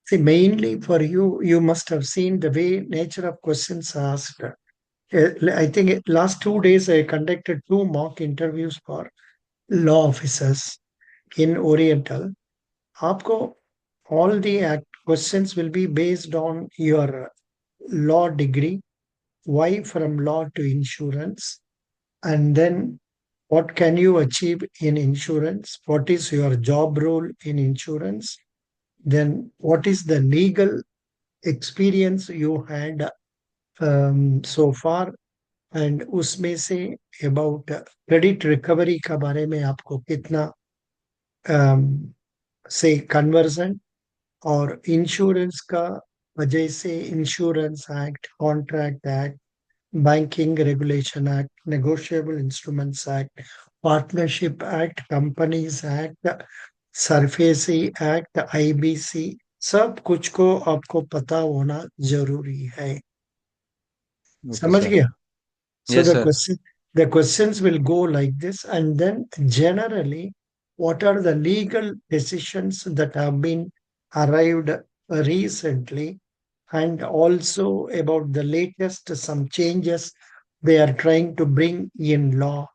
See, mainly for you, you must have seen the way nature of questions asked. I think last 2 days I conducted two mock interviews for law officers in Oriental. आपको all the questions will be based on your law degree, why from law to insurance, and then what can you achieve in insurance, what is your job role in insurance, then what is the legal experience you had so far, and उसमें say about credit recovery का बारे में आपको कितना से conversion और insurance का वजह से insurance act contract act banking regulation act negotiable instruments act partnership act companies act SARFAESI act IBC सब कुछ को आपको पता होना जरूरी है Okay, समझ sir. गया So Yes, sir. the questions will go like this, and then generally, what are the legal decisions that have been arrived recently, and also about the latest some changes they are trying to bring in law,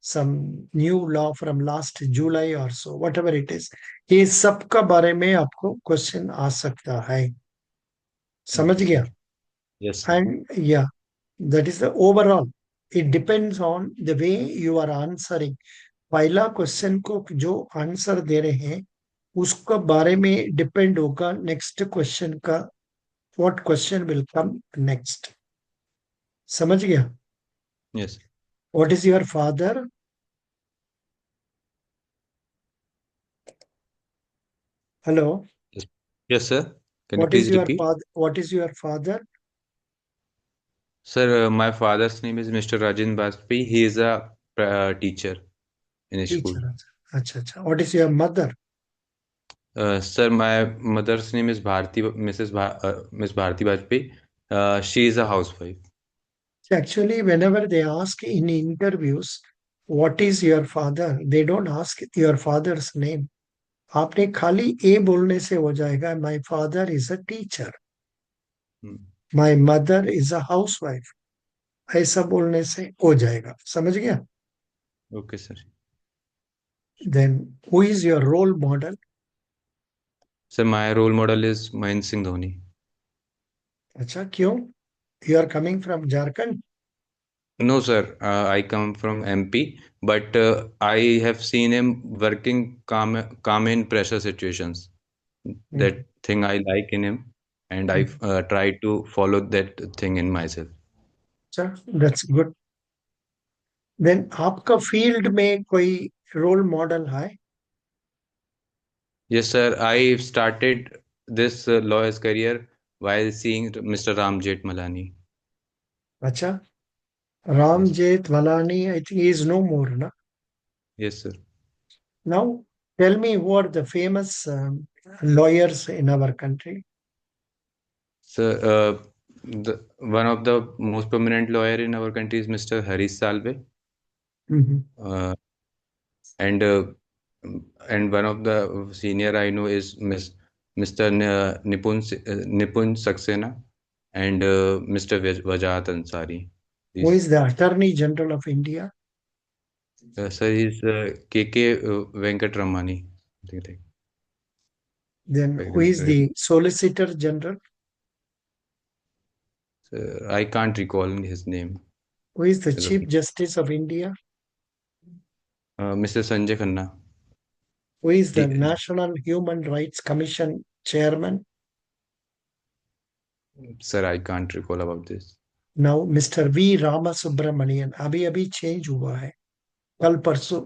some new law from last July or so, whatever it is. ये सब का बारे में आपको question आ सकता है समझ Okay, sir. गया Yes, sir. and yeah, that is the overall. It depends on the way you are answering. पहला क्वेश्चन को जो आंसर दे रहे हैं उसका बारे में डिपेंड होगा नेक्स्ट क्वेश्चन का what question will come next समझ गया Yes. What is your father hello Yes. Yes, sir. Can you what is please your repeat? Father what is your father Sir, my father's name is Mr. Rajan Bajpayee. He is a teacher in a school. Teacher अच्छा अच्छा what is your mother Sir, my mother's name is Miss Bharti Bajpayee. She is a housewife. actually whenever they ask in interviews what is your father they don't ask your father's name आपने खाली ए बोलने से हो जाएगा my father is a teacher Hmm. My mother is a housewife ऐसा बोलने से हो जाएगा समझ गया Okay, sir. Then who is your role model Sir, my role model is Mahendra Singh Dhoni. अच्छा क्यों you are coming from Jharkhand No, sir. I come from MP, but I have seen him working calm in pressure situations. That thing I like in him, and I try to follow that thing in myself. अच्छा that's good then आपका field में कोई role model है Yes, sir. I started this lawyer's career while seeing Mr. Ram Malani. अच्छा Ram Yes, Jethmalani I think is no more ना yes, sir. Now tell me who are the famous lawyers in our country So, one of the most prominent lawyer in our country is Mr. Harish Salve. Mhm. Uh, and uh, and one of the senior I know is Mr. Nipun Saxena and Mr. Wajat Ansari. Who These is the attorney general of India sir is KK Venkatramani. I then think, who is the solicitor general I can't recall his name who is the as of chief justice of India Mr. Sanjay Khanna. who is the He, National Human Rights Commission chairman sir, I can't recall about this. now Mr. V Ramasubramanian अभी अभी change हुआ है कल परसों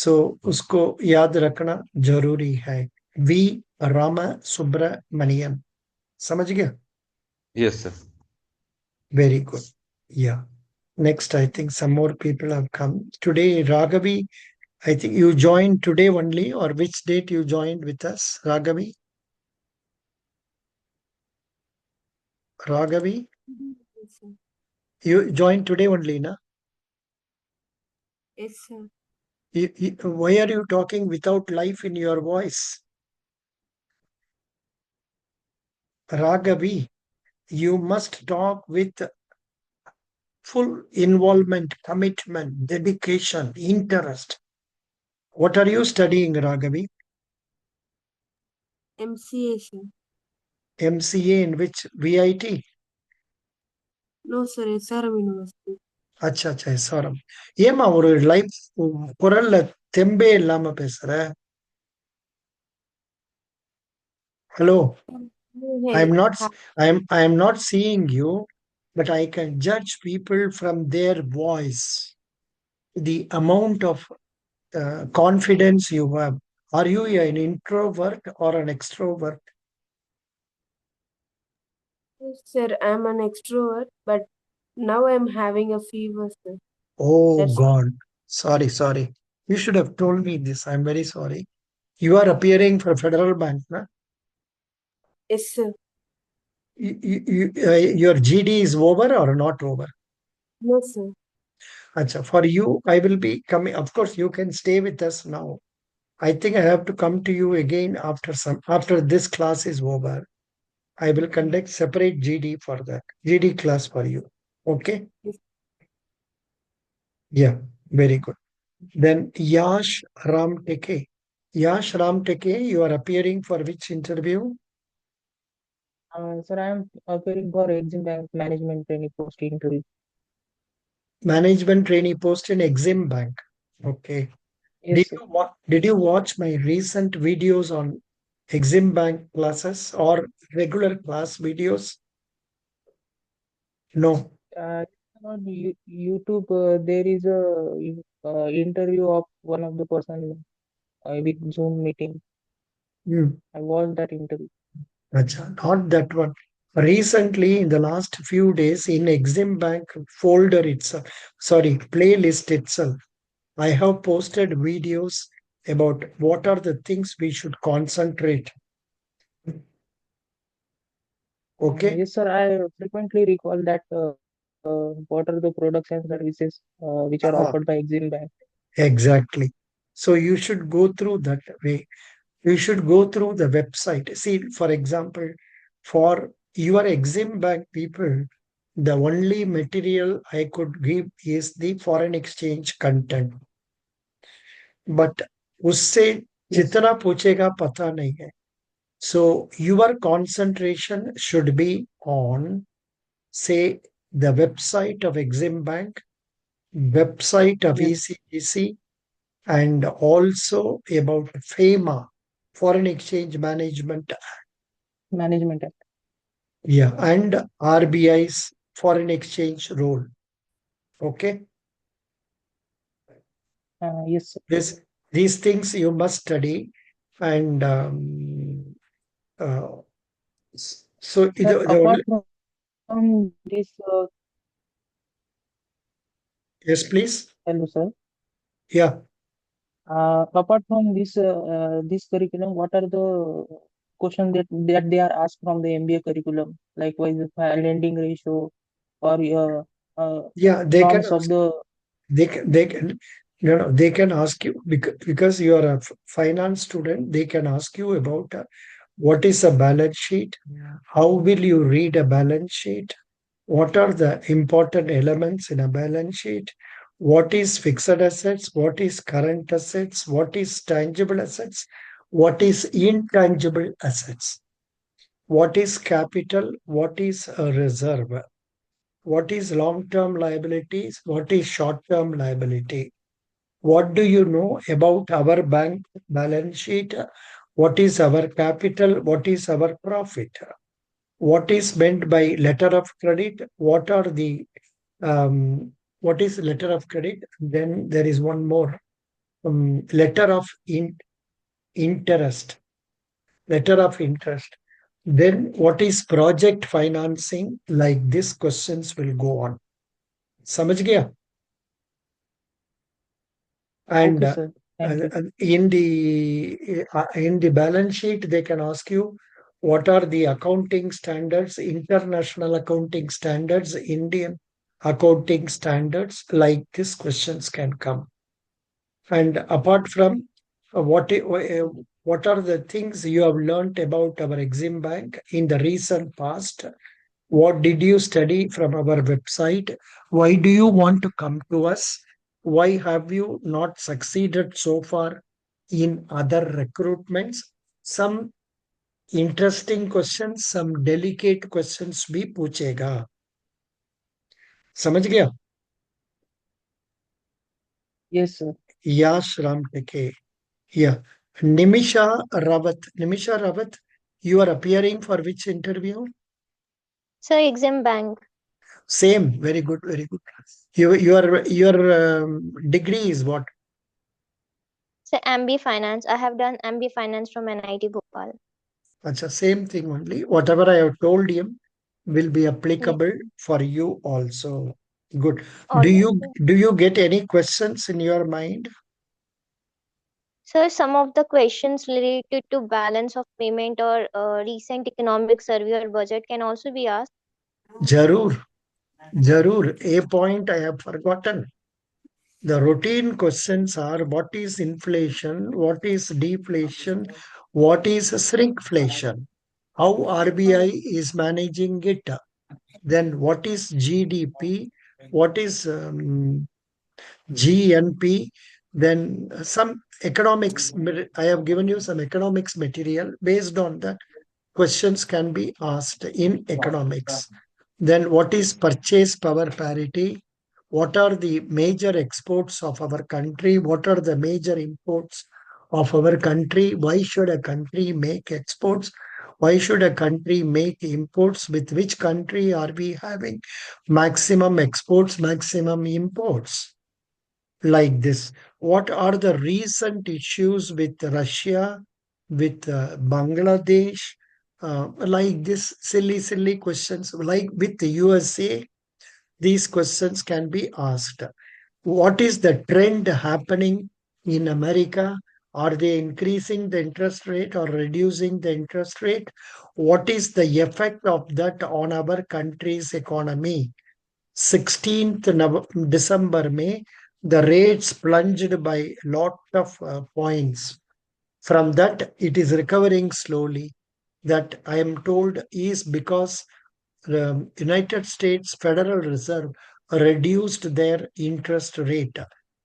सो उसको याद रखना जरूरी है वी रामा सुब्रमणियन समझ गया Yes, sir. वेरी गुड या next I think some more people have come today Raghavi I think you joined today only or which date you joined with us Raghavi Raghavi Yes, sir. you joined today only na Yes, sir. why are you talking without life in your voice Raghavi, you must talk with full involvement, commitment, dedication, interest. What are you studying, Raghavi? MCA, sir. MCA in which VIT? No, sir. SRM University. அச்சா அச்சா SRM. ஏமா ஒரு life குரல்ல tempeh இல்லாம பேசுற? Hello, Hey, I'm not I'm not seeing you, but I can judge people from their voice, the amount of confidence you have. Are you an introvert or an extrovert? sir, I'm an extrovert, but now I'm having a fever, sir. Oh That's God. Sorry, sorry. You should have told me this. I'm very sorry. You are appearing for Federal Bank, na? yes, sir. Your GD is over or not over? No, sir. Acha, for you, I will be coming. Of course, you can stay with us now. I think I have to come to you again after this class is over. I will conduct separate GD for that. GD class for you. Okay? Yes, Yeah, very good. Then Yash Ramteke. Yash Ramteke, you are appearing for which interview? Sir, I am appearing for Exim Bank Management Trainee Post interview. Management trainee post in Exim Bank. Okay. Yes, sir. Did you watch my recent videos on Exim Bank classes or regular class videos? No. On YouTube, there is a interview of one of the person with Zoom meeting. Hmm. I watched that interview. Acha, not that one. Recently, in the last few days, in Exim Bank folder itself, sorry, playlist itself, I have posted videos about what are the things we should concentrate. Okay? Yes, sir. I frequently recall that what are the products and services which are offered Ah, by Exim Bank. exactly. So you should go through that way. You should go through the website. See, for example, for your Exim Bank people, the only material I could give is the foreign exchange content. But उससे Yes, जितना पूछेगा पता नहीं है. So your concentration should be on, say, the website of Exim Bank, website of yes, ECGC, and also about FEMA, Foreign Exchange Management, Management Act. yeah, and RBI's foreign exchange role. Okay, Yes, sir. this these things you must study, and uh, so Sir, the apart only, from this, yes, please, hello, sir. yeah. Apart from this curriculum, what are the questions that they are asked from the MBA curriculum? Likewise, the lending ratio or Yeah, they can norms of the. they can they can ask you because you are a finance student. They can ask you about what is a balance sheet, how will you read a balance sheet, what are the important elements in a balance sheet, what is fixed assets, what is current assets, what is tangible assets, what is intangible assets, what is capital, what is a reserve, what is long term liabilities, what is short term liability, what do you know about our bank balance sheet, what is our capital, what is our profit, what is meant by letter of credit, what are the what is letter of credit, then there is one more, letter of interest, letter of interest, then what is project financing, like this questions will go on. समझ गया? And Okay, sir. Thank you. in the balance sheet, they can ask you what are the accounting standards, international accounting standards, Indian accounting standards. Like these questions can come. And apart from what What are the things you have learned about our Exim Bank in the recent past? What did you study from our website? Why do you want to come to us? Why have you not succeeded so far in other recruitments? Some interesting questions, some delicate questions भी पूछेगा. समझ गया? Yes, sir. Yash Ram Teke. Yeah. Nimisha Rawat. Nimisha Rawat, you are appearing for which interview? So Exim Bank. Same. Very good. Very good. Your degree is what? So MB Finance. I have done MB Finance from NIT Bhopal. Acha, same thing only. Whatever I have told him will be Yes. applicable for you also. Good. All Do right. you get any questions in your mind? So some of the questions related to balance of payment or recent economic survey or budget can also be asked. Jarur. Jarur. A point I have forgotten. The routine questions are what is inflation, what is deflation, what is shrinkflation, how RBI is managing it, then what is GDP, what is GNP, then some economics. I have given you some economics material. Based on that, questions can be asked in economics. Then what is purchase power parity? What are the major exports of our country? What are the major imports of our country? Why should a country make exports? Why should a country make imports? With which country are we having maximum exports, maximum imports? Like this. What are the recent issues with Russia, with Bangladesh? Like this, silly questions. Like with the USA, these questions can be asked. What is the trend happening in America? Are they increasing the interest rate or reducing the interest rate? What is the effect of that on our country's economy? 16th December, May, the rates plunged by lot of points. From that, it is recovering slowly. That I am told is because the United States Federal Reserve reduced their interest rate.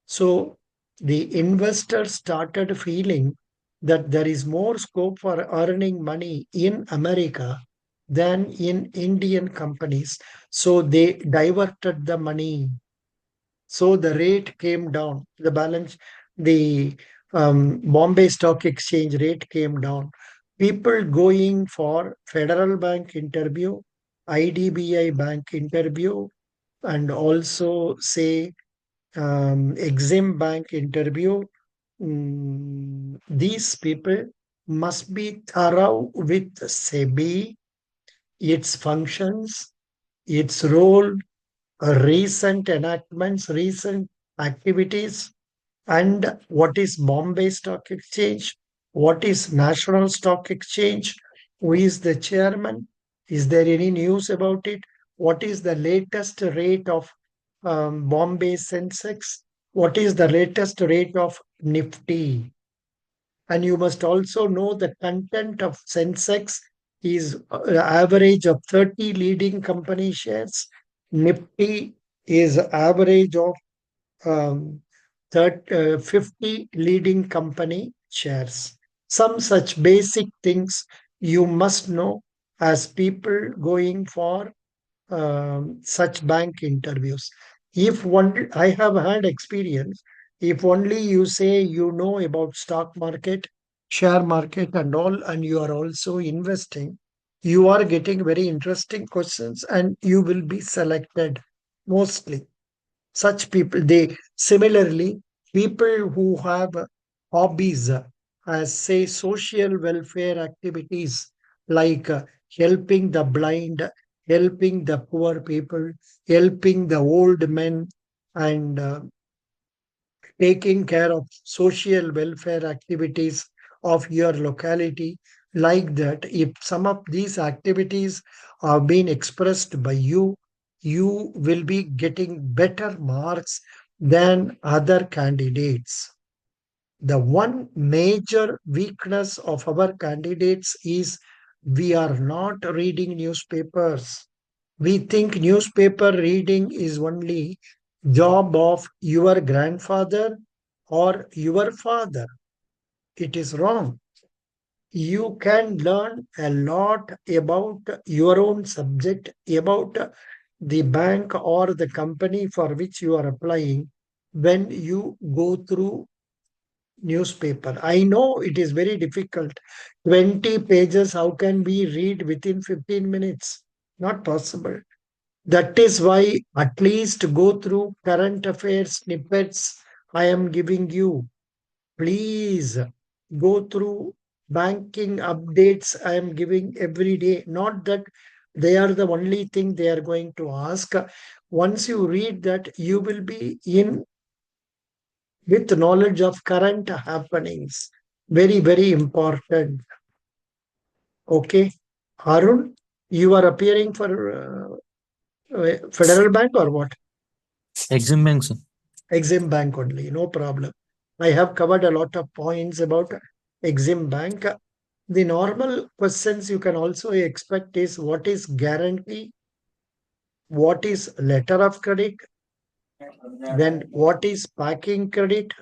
So the investors started feeling that there is more scope for earning money in America than in Indian companies. So they diverted the money. So the rate came down. The Bombay Stock Exchange rate came down. People going for Federal Bank interview, IDBI Bank interview, and also say Exim Bank interview. These people must be thorough with SEBI, its functions, its role, recent enactments, recent activities, and what is Bombay Stock Exchange, what is National Stock Exchange, who is the chairman, is there any news about it, what is the latest rate of Bombay Sensex, what is the latest rate of Nifty. And you must also know the content of Sensex is average of 30 leading company shares. Nifty is average of um, 50 leading company shares. Some such basic things you must know as people going for such bank interviews. If one, I have had experience, if only you say you know about stock market, share market, and all, and you are also investing, you are getting very interesting questions and you will be selected mostly. Such people, they similarly, people who have hobbies as say social welfare activities like helping the blind, helping the poor people, helping the old men, and taking care of social welfare activities of your locality. Like that, if some of these activities are being expressed by you, you will be getting better marks than other candidates. The one major weakness of our candidates is we are not reading newspapers. We think newspaper reading is only job of your grandfather or your father. It is wrong. You can learn a lot about your own subject, about the bank or the company for which you are applying when you go through newspaper. I know it is very difficult. 20 pages, how can we read within 15 minutes? Not possible. That is why at least go through current affairs snippets I am giving you. Please go through banking updates I am giving every day. Not that they are the only thing they are going to ask. Once you read that, you will be in with knowledge of current happenings. Very, very important. Okay. Arun, you are appearing for Federal Bank or what? Exim Bank, sir. Exim Bank only, no problem. I have covered a lot of points about Exim Bank. The normal questions you can also expect is what is guarantee, what is letter of credit, then what is packing credit,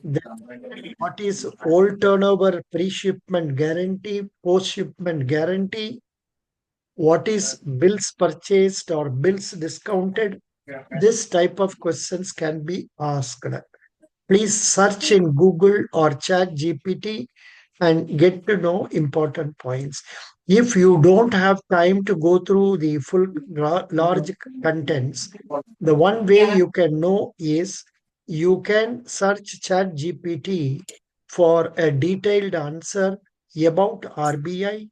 then what is old turnover pre-shipment guarantee, post-shipment guarantee, what is bills purchased or bills discounted. This type of questions can be asked. Please search in Google or Chat GPT and get to know important points. If you don't have time to go through the full large contents, the one way you can know is you can search Chat GPT for a detailed answer about RBI,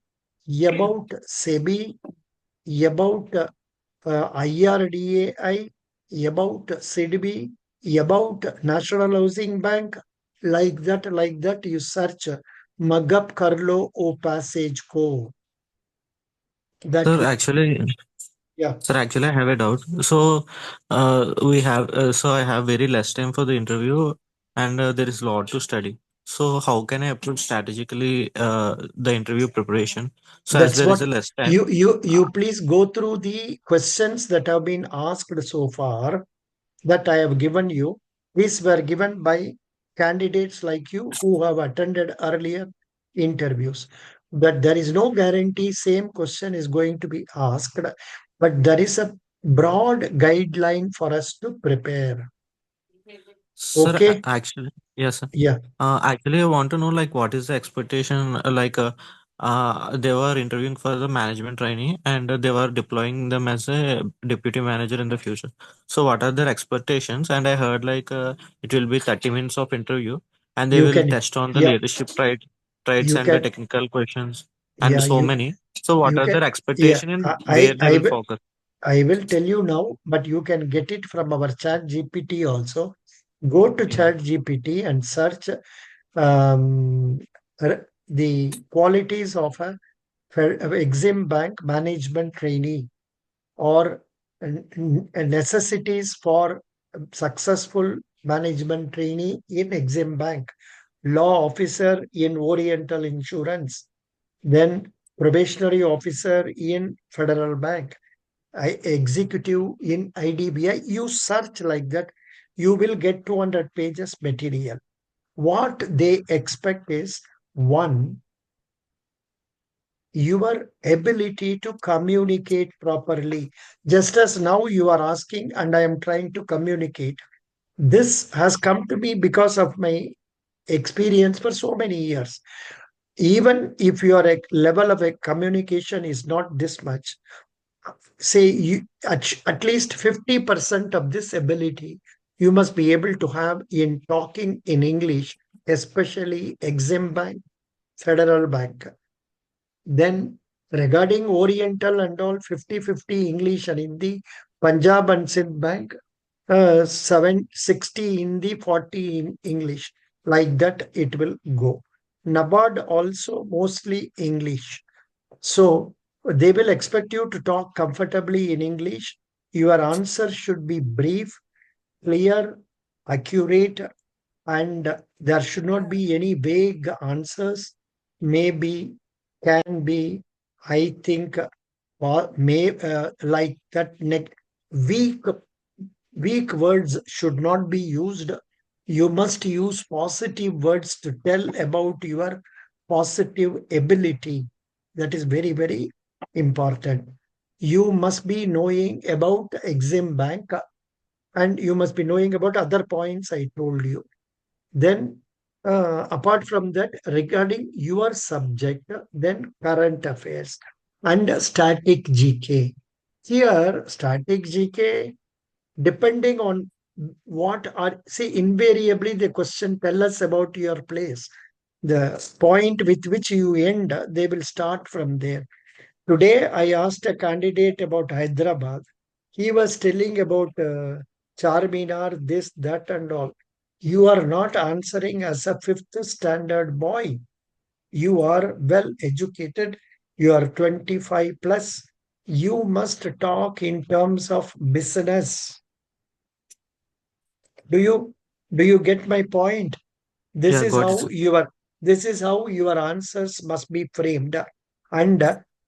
about SEBI, about IRDAI, about SIDBI, about National Housing Bank, like that, you search mug up Karlo O passage ko. That Sir, will, actually, yeah, sir, actually, I have a doubt. So, so I have very less time for the interview, and there is a lot to study. So, how can I approach strategically the interview preparation? So, as that's there is what a less time, you please go through the questions that have been asked so far that I have given you. These were given by candidates like you who have attended earlier interviews. But there is no guarantee same question is going to be asked, but there is a broad guideline for us to prepare. sir, Okay? actually, yes, sir. Yeah. Actually, I want to know like what is the expectation? They were interviewing for the management trainee, and they were deploying them as a deputy manager in the future. So, what are their expectations? And I heard it will be 30 minutes of interview, and they You will can, test on the yeah, leadership traits you and the can, technical questions, and yeah, so many. So, what you are can, their yeah, expectation and I, where they I, will will- focus? I will tell you now, but you can get it from our chat GPT also. Go to chat GPT and search um, the qualities of a Exim Bank management trainee or necessities for successful management trainee in Exim Bank, law officer in Oriental Insurance, then probationary officer in Federal Bank, executive in IDBI. You search like that, you will get 200 pages material. What they expect is one, your ability to communicate properly. Just as now you are asking, and I am trying to communicate. This has come to me because of my experience for so many years. Even if your level of a communication is not this much, say you at least 50% of this ability you must be able to have in talking in English, especially Exim Bank, Federal Bank. Then regarding Oriental and all, 50-50 English and Hindi, Punjab and Sindh Bank, 760 Hindi, 40 in English. Like that, it will go. NABARD also mostly English. So they will expect you to talk comfortably in English. Your answer should be brief, clear, accurate, and There should not be any vague answers. Maybe, can be, I think, or may, like that. Weak, weak words should not be used. You must use positive words to tell about your positive ability. That is very, very important. You must be knowing about Exim Bank, and you must be knowing about other points I told you. Then, apart from that, regarding your subject, then current affairs and static GK. Here, static GK, depending on what are, see, invariably the question tell us about your place. The point with which you end, they will start from there. Today, I asked a candidate about Hyderabad. He was telling about Charminar, this, that, and all. You are not answering as a fifth standard boy. You are well educated. You are 25 plus. You must talk in terms of business. Do you get my point? This Yeah, is got it, how sir. your answers must be framed. And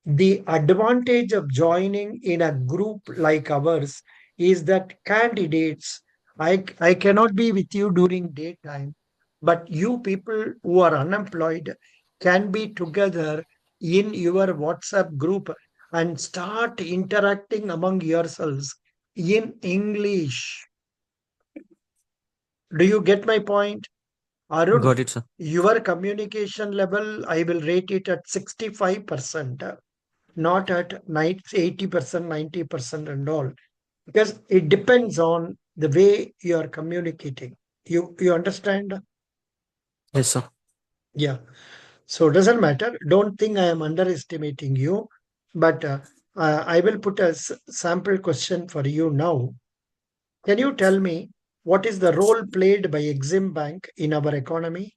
the advantage of joining in a group like ours is that candidates, I cannot be with you during daytime, but you people who are unemployed can be together in your WhatsApp group and start interacting among yourselves in English. Do you get my point? Arun, Got it, sir. your communication level, I will rate it at 65%, not at 80%, 90% and all. Because it depends on the way you are communicating. You understand? Yes, sir. Yeah. So it doesn't matter. Don't think I am underestimating you. But I will put a sample question for you now. Can you tell me what is the role played by Exim Bank in our economy?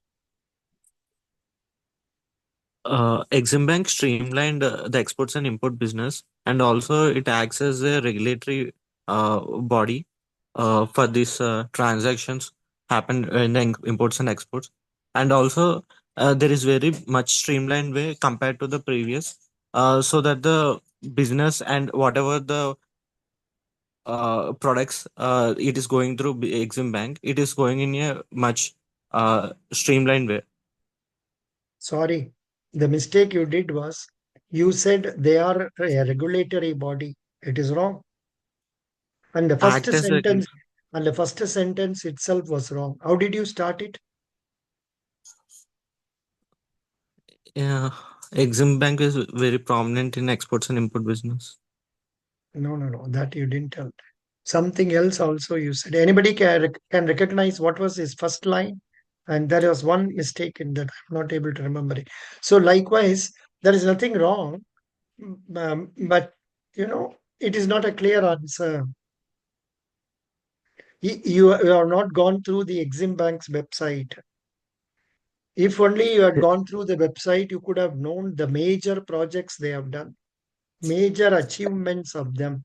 Exim Bank streamlined the exports and import business, and also it acts as a regulatory body for these transactions happen in the imports and exports. And also, there is very much streamlined way compared to the previous, so that the business and whatever the products it is going through Exim Bank, it is going in a much streamlined way. Sorry, the mistake you did was you said they are a regulatory body. It is wrong. And the first Act as a sentence and the first sentence itself was wrong. How did you start it? Yeah, Exim Bank is very prominent in exports and import business. No, no, no. That you didn't tell. Something else also you said. Anybody can recognize what was his first line? And there was one mistake in that. I'm not able to remember it. So likewise, there is nothing wrong. But it is not a clear answer. You have not gone through the Exim Bank's website. If only you had Ye- gone through the website, you could have known the major projects they have done, major achievements of them.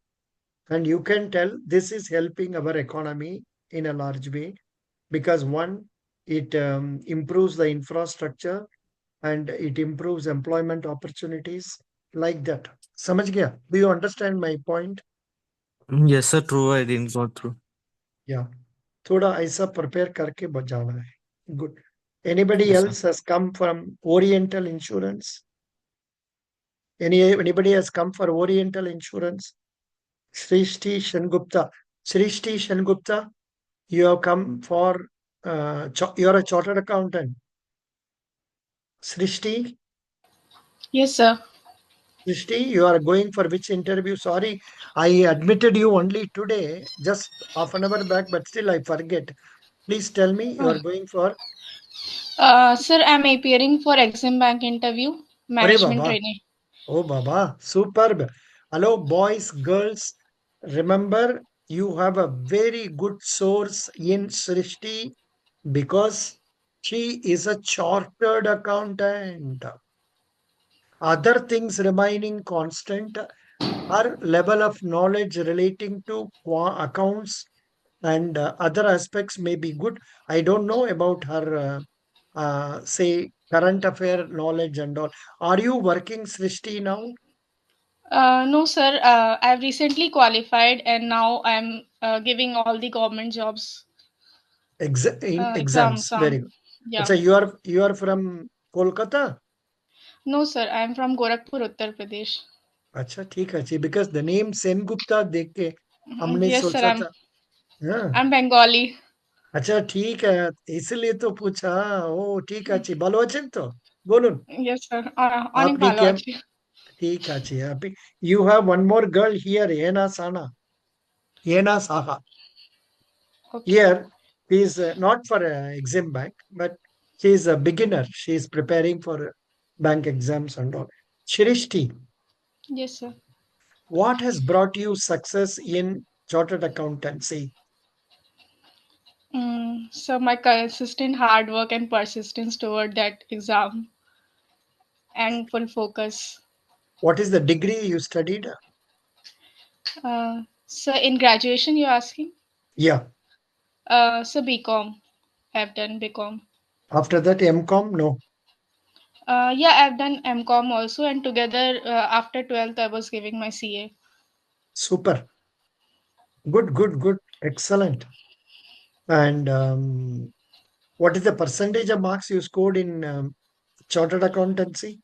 And you can tell this is helping our economy in a large way because one, it improves the infrastructure and it improves employment opportunities like that. Samajh gaya? Do you understand my point? Yes, sir. True. I didn't go through. Yeah. थोड़ा ऐसा prepare करके बजाना है. Good. Anybody Yes, sir. else has come from Oriental Insurance? Anybody has come for Oriental Insurance? Srishti Shengupta. Srishti Shengupta, you have come for, you're a chartered accountant. Srishti, Yes, sir. Srishti, you are going for which interview? Sorry, I admitted you only today, just half an hour back, but still I forget. Please tell me you Oh. are going for. Sir, I'm appearing for Exim Bank interview, Arey management Baba. training. Oh, Baba, superb. Hello, boys, girls. Remember, you have a very good source in Srishti because she is a chartered accountant. Other things remaining constant, her level of knowledge relating to accounts and other aspects may be good. I don't know about her, say, current affair knowledge and all. Are you working, Srishti, now? No, sir. I've recently qualified and now I'm giving all the government jobs In exams. exams. Very good. Yeah. So you are from Kolkata? No, sir. I'm from Gorakhpur, Uttar Pradesh. अच्छा ठीक है जी, because the name Sengupta देख के हमने Yes, sir. सोचा था. हाँ, I'm Bengali. अच्छा ठीक है, इसलिए तो पूछा. ओ ठीक আছে, ভালো আছেন তো? বলুন. Yes, sir. অনেক আপনি ভালো কেম আছি। ঠিক আছে. আপনি you have one more girl here, Yena Sana. Yena Saha. Okay. Here, he is not for Exim Bank, but she is a beginner. She is preparing for bank exams and all. Shrishti, Yes, sir. what has brought you success in chartered accountancy? So my consistent hard work and persistence toward that exam and full focus. What is the degree you studied? So in graduation, you're asking? Yeah. So BCom. I've done BCom. After that, MCom? No. Yeah, I've done MCom also, and together after 12th, I was giving my CA. Super. Good, good, good. Excellent. And what is the percentage of marks you scored in chartered accountancy?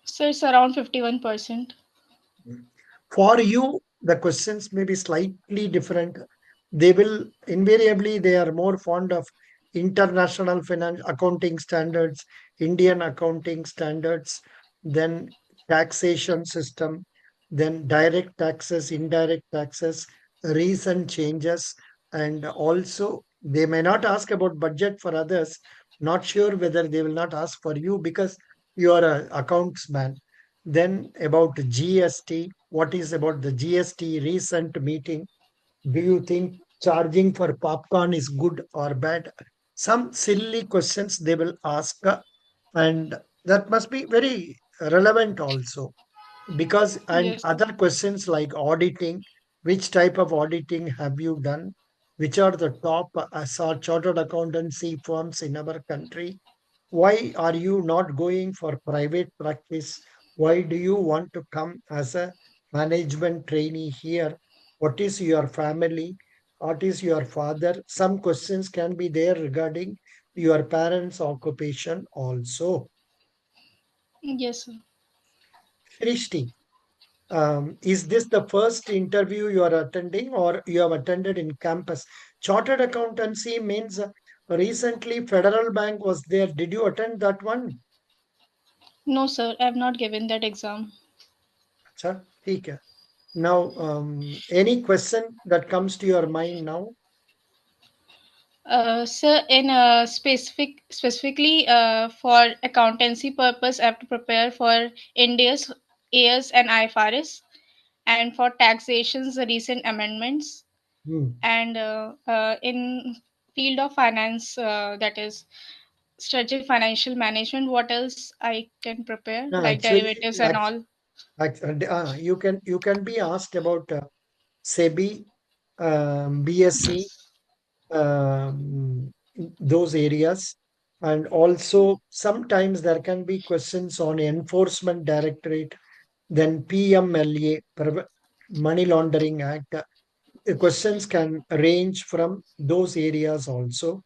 So it's around 51%. For you, the questions may be slightly different. They will invariably, they are more fond of international finance accounting standards, Indian accounting standards, then taxation system, then direct taxes, indirect taxes, recent changes, and also they may not ask about budget for others. Not sure whether they will not ask for you because you are a accounts man. Then about GST, what is about the GST recent meeting? Do you think charging for popcorn is good or bad? Some silly questions they will ask, and that must be very relevant also. Because, and Yes. other questions like auditing, which type of auditing have you done? Which are the top chartered accountancy firms in our country? Why are you not going for private practice? Why do you want to come as a management trainee here? What is your family? What is your father? Some questions can be there regarding your parents' occupation also. Yes, sir. Shrishti, is this the first interview you are attending or you have attended in campus? Chartered accountancy means recently Federal Bank was there. Did you attend that one? No, sir. I've not given that exam. अच्छा ठीक है. Now, any question that comes to your mind now? Sir, in specifically for accountancy purpose, I have to prepare for India's AS and IFRS, and for taxations, the recent amendments, Hmm. and in field of finance, that is strategic financial management. What else I can prepare, No, like derivatives and all? you can be asked about SEBI, BSc, um, those areas, and also sometimes there can be questions on Enforcement Directorate, then PMLA, Money Laundering Act. Questions can range from those areas also.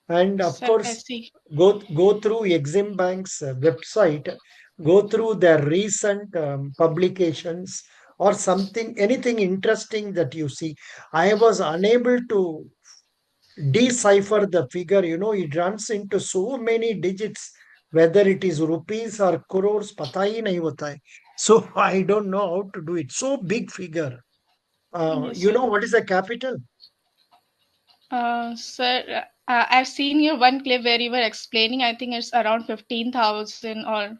And of Sir, I course, see. go through Exim Bank's website, go through their recent publications or something, anything interesting that you see. I was unable to decipher the figure. It runs into so many digits, whether it is rupees or crores, pata hi nahi hota hai. So I don't know how to do it. So big figure. Yes, You sir. know what is the capital? Sir, I've seen your one clip where you were explaining. I think it's around 15,000 or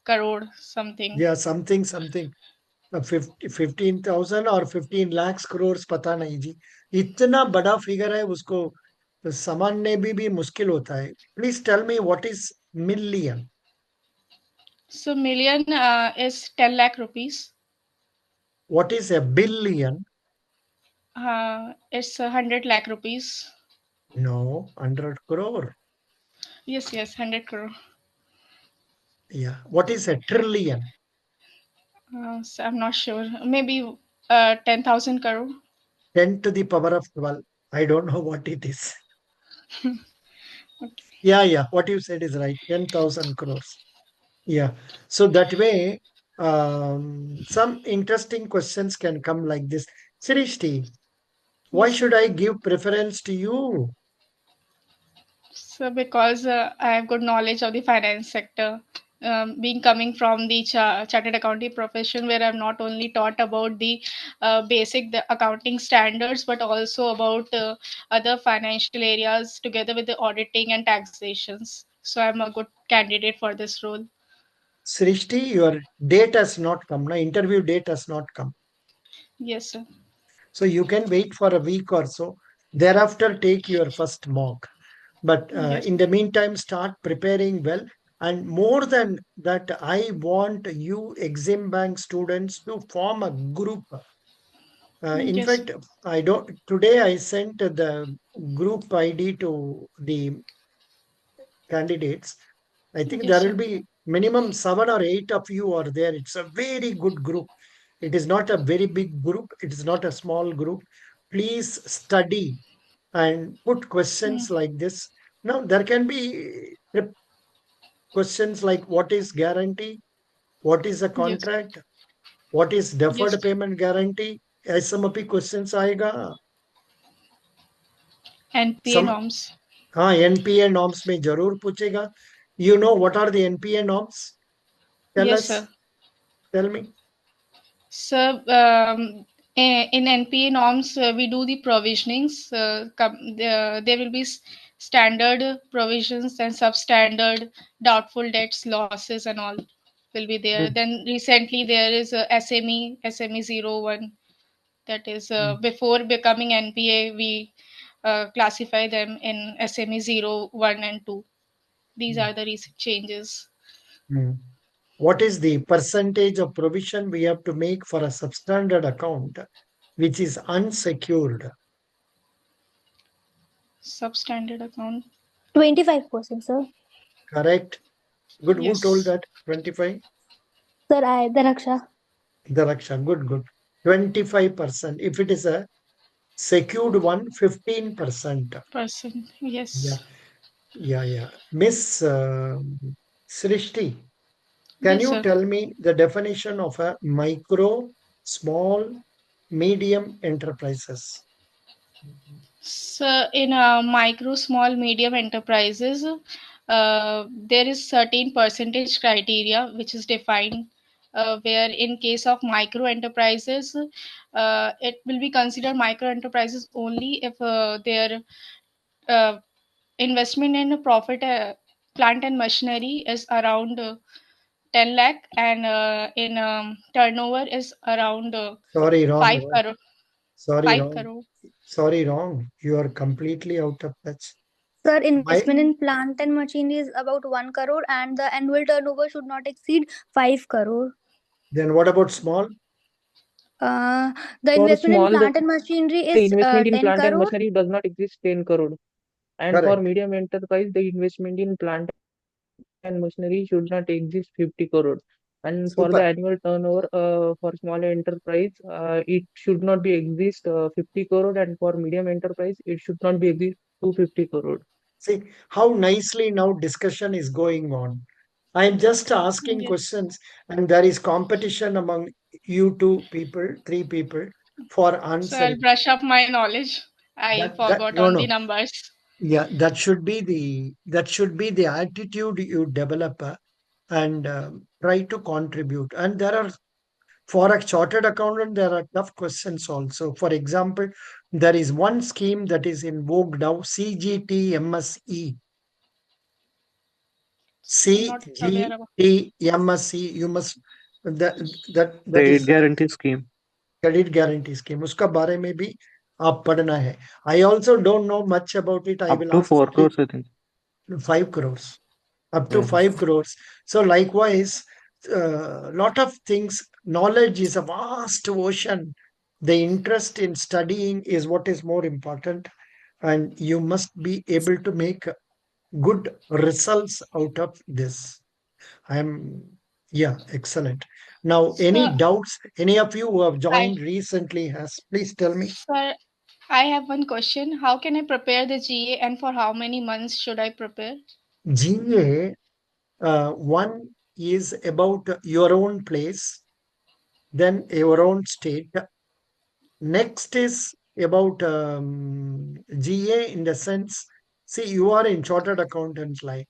crore something. Yeah, something. 15,000 और 15 lakhs crores पता नहीं जी. इतना बड़ा figure है, उसको समझने भी मुश्किल होता है. Please tell me what is million. So million is 10 lakh rupees. What is a billion? It's 100 lakh rupees. No, 100 crore. Yes, 100 crore. Yeah. What is a trillion? So I'm not sure. Maybe 10,000 crore. 10 to the power of 12. I don't know what it is. Okay. Yeah. What you said is right. 10,000 crores. Yeah. So that way, some interesting questions can come like this. Srishti, why Yes, sir. should I give preference to you? So because I have good knowledge of the finance sector, being coming from the chartered accounting profession, where I'm not only taught about the the accounting standards, but also about other financial areas together with the auditing and taxations. So I'm a good candidate for this role. Srishti, your date has not come. Na interview date has not come. Yes, sir. So you can wait for a week or so. Thereafter, take your first mock. But Yes. in the meantime, start preparing well. And more than that, I want you Exim Bank students to form a group. In Yes. fact, I don't. Today, I sent the group ID to the candidates. I think Yes, there will sir. be minimum 7 or 8 of you are there. It's a very good group. It is not a very big group. It is not a small group. Please study and put questions Mm. like this. Now, there can be questions like what is guarantee? What is a Yes. contract? What is Yes. deferred payment guarantee? ऐसा भी questions आएगा. NPA Some norms. हाँ NPA norms में जरूर पूछेगा. You know what are the NPA norms? Tell Yes, us. sir. Tell me. So, in NPA norms, we do the provisionings. There will be standard provisions and substandard, doubtful debts, losses, and all will be there. Mm, Then recently there is a SME 01. That is mm, before becoming NPA, we classify them in SME 01 and 2. These mm, are the recent changes. mm. What is the percentage of provision we have to make for a substandard account which is unsecured? Substandard account. 25%, sir. Correct. Good. Who told Yes. that? 25? Sir, I, the Raksha. Daraksha. Good. 25%. If it is a secured one, 15%. Person. Yeah. Yes. Miss Srishti, can Yes, you sir. tell me the definition of a micro, small, medium enterprises? So, in micro, small, medium enterprises, there is certain percentage criteria which is defined. Where in case of micro enterprises, it will be considered micro enterprises only if their uh, investment in profit plant and machinery is around 10 lakh, and in turnover is around Sorry, wrong. 5 crore. Sorry, 5 wrong. crore. Sorry, wrong. You are completely out of touch. Sir, My, investment in plant and machinery is about 1 crore and the annual turnover should not exceed 5 crore. then what about small? Uh, the For investment in small, the plant and machinery investment is in plant and 10 machinery crore. does not exist 10 crore. And for Correct. medium enterprise, the investment in plant and machinery should not exist 50 crore. And for the annual Super. turnover for small enterprise, it should not be exist 50 crore, and for medium enterprise, it should not be exist 250 crore. See how nicely now discussion is going on. I'm just asking Yes. questions, and there is competition among you two people, three people for So I'll answering. brush up my knowledge. I That forgot no on the no. numbers. Yeah, that should be the attitude you develop and try to contribute. And there are for a chartered accountant there are tough questions also. For example, there is one scheme that is in vogue now, CGTMSE. I'm not aware about. CGTMSE. You must that Trade is guarantee scheme. Credit guarantee scheme उसका बारे में भी आप पढ़ना है. I also don't know much about it. I Up will to ask 4 crores, I think. 5 crores. Up to Yeah. 5 crores. So likewise, lot of things, knowledge is a vast ocean. The interest in studying is what is more important, and you must be able to make good results out of this. Yeah, excellent. Now, any So, doubts? Any of you who have I, joined recently has, please tell me. sir, I have one question. How can I prepare the GA and for how many months should I prepare? GA, one is about your own place, then your own state. Next is about GA in the sense, see, you are in chartered accountant line.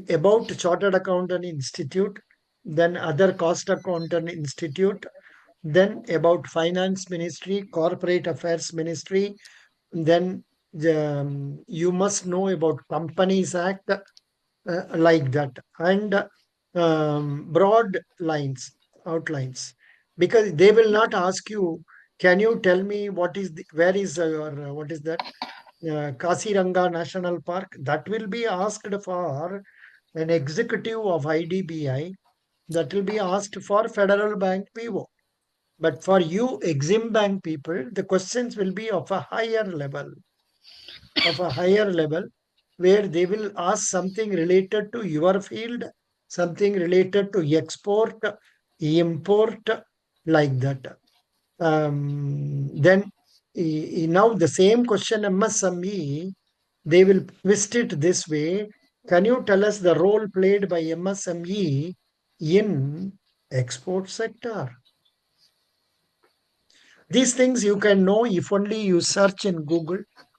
About chartered accountant institute, then other cost accountant institute, then about finance ministry, corporate affairs ministry, then you must know about companies act, like that, and broad lines, outlines, because they will not ask you, can you tell me what is where is your what is that Kasiranga National Park? That will be asked for an executive of IDBI, that will be asked for Federal Bank PO. But for you Exim Bank people, the questions will be of a higher level, where they will ask something related to your field, something related to export, import, like that. Then now the same question MSME, they will twist it this way. Can you tell us the role played by MSME in export sector? These things you can know if only you search in Google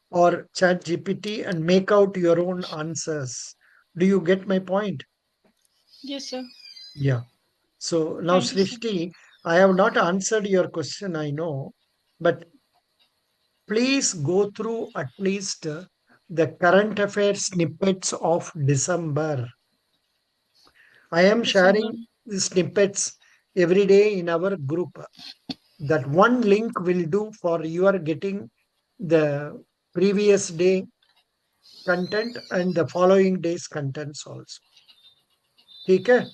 or Chat GPT and make out your own answers. Do you get my point? Yes, sir. Yeah. So now, Thank you, sir. Srishti, I have not answered your question, I know, but please go through at least the current affairs snippets of December. I am December. sharing the snippets every day in our group. That one link will do for your getting the previous day content and the following day's contents also. Okay?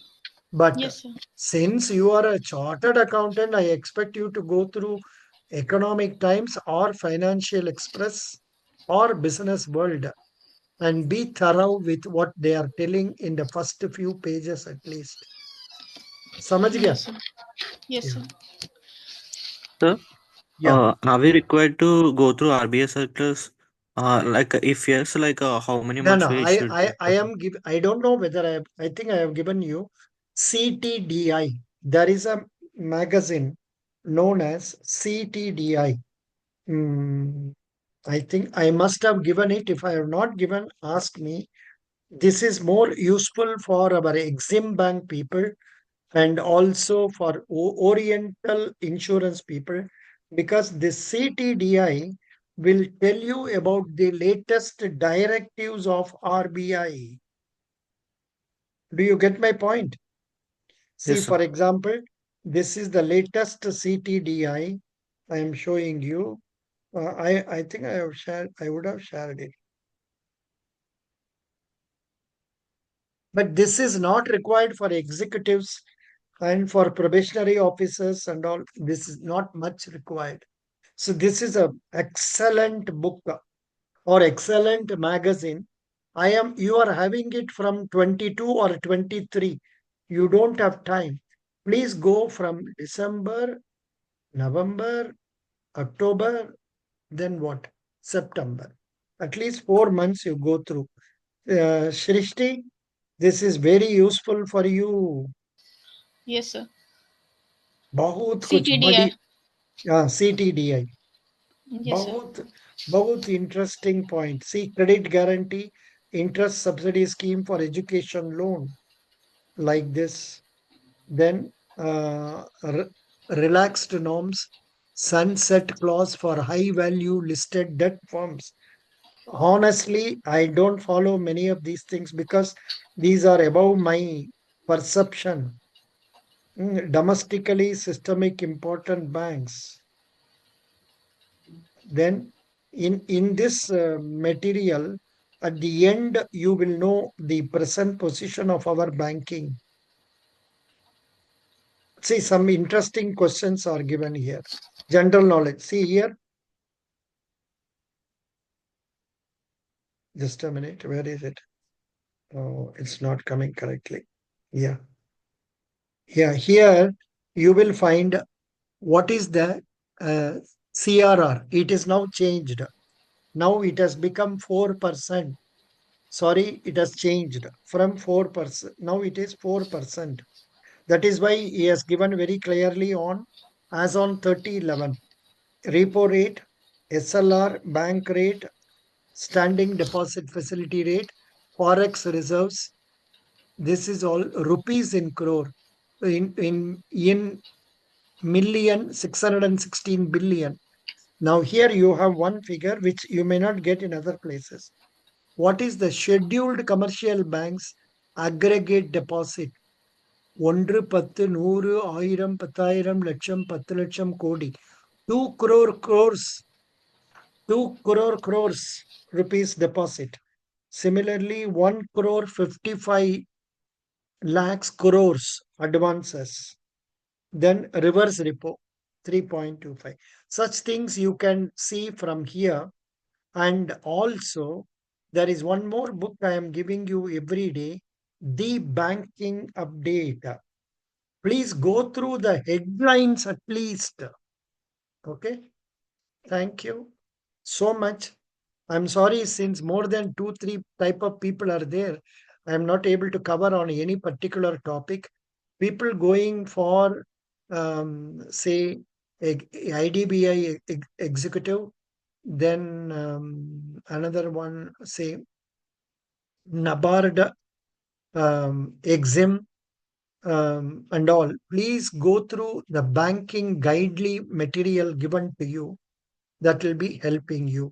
But Yes, sir. since you are a chartered accountant, I expect you to go through Economic Times or Financial Express or Business World and be thorough with what they are telling in the first few pages at least. समझ गया? Yes, sir. Yes, Yeah. sir. Sir, Yeah. are we required to go through RBI circulars? Like if yes, like how many No, months no. we I, should I, I am give. I don't know whether I have. I think I have given you CTDI. There is a magazine known as CTDI. I think I must have given it. If I have not given, ask me. This is more useful for our Exim Bank people and also for Oriental insurance people, because the CTDI will tell you about the latest directives of RBI. Do you get my point? See, Yes, sir. for example, this is the latest CTDI I am showing you. I think I have shared. I would have shared it, but this is not required for executives and for probationary officers and all. This is not much required. So this is a excellent book or excellent magazine. You are having it from 22 or 23. You don't have time. Please go from December, November, October, then what? September. At least 4 months you go through. Shrishti, this is very useful for you. Yes, sir. बहुत कुछ CTDI. बड़ी CTDI. Yes, sir. बहुत बहुत interesting point. See, credit guarantee, interest subsidy scheme for education loan, like this. Then relaxed norms, sunset clause for high value listed debt firms. Honestly, I don't follow many of these things because these are above my perception. Domestically systemic important banks. Then in this material, at the end you will know the present position of our banking. See, some interesting questions are given here. General knowledge. See here. Just a minute. Where is it? Oh, it's not coming correctly. Yeah. Yeah. Here you will find what is the CRR. It is now changed. Now it has become 4%. Sorry, it has changed from 4%. Now it is 4%. That is why he has given very clearly on as on 30/11. Repo rate, SLR, bank rate, standing deposit facility rate, forex reserves. This is all rupees in crore. In million, 616 billion. Now here you have one figure which you may not get in other places. What is the scheduled commercial banks aggregate deposit? 1, 10, 100, 1000, 10,000, லட்சம் 10 லட்சம் கோடி 2 crore crores 2 crore crores rupees deposit. Similarly, 1 crore 55 lakhs crores advances. Then reverse repo 3.25. Such things you can see from here. And also, there is one more book I am giving you every day, The Banking Update. Please go through the headlines at least. Okay. Thank you so much. I'm sorry, since more than 2, 3 type of people are there, I'm not able to cover on any particular topic. People going for, say, IDBI executive, then another one, say, NABARD, Exim, and all. Please go through the banking guidely material given to you. That will be helping you.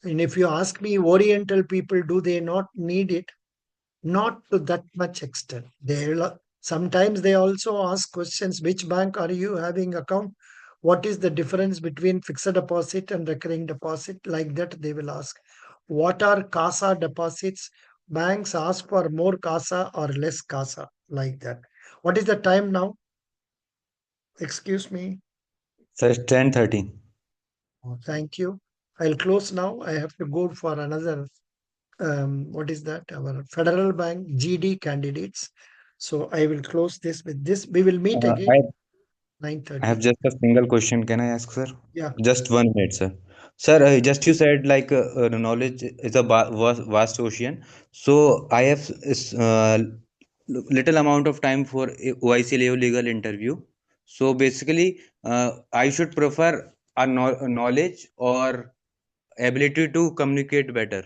And if you ask me, Oriental people, do they not need it? Not to that much extent. Sometimes they also ask questions: which bank are you having account? What is the difference between fixed deposit and recurring deposit? Like that, they will ask. What are CASA deposits? Banks ask for more CASA or less CASA, like that. What is the time now? Excuse me. Sir, it's 10:30. Oh, thank you. I'll close now. I have to go for another, what is that? Our Federal Bank GD candidates. So I will close this with this. We will meet Uh, again I, I have 9:30. just a single question. Can I ask, sir? Yeah, Just 1 minute, sir. Sir, just you said like knowledge is a vast ocean. So I have little amount of time for OIC legal interview. So basically, I should prefer a knowledge or ability to communicate better.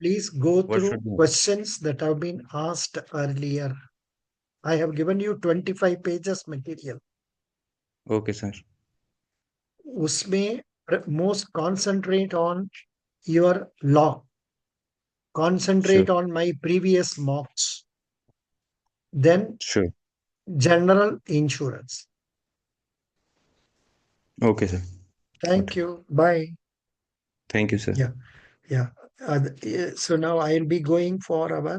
please go What through should be? questions that have been asked earlier. I have given you 25 pages material. Okay, sir. उसमें most concentrate on your law. Sure. Concentrate on my previous mocks. Then Sure. general insurance. Okay, sir. Got Thank it. you. Bye. Thank you, sir. Yeah. Yeah. So now I'll be going for our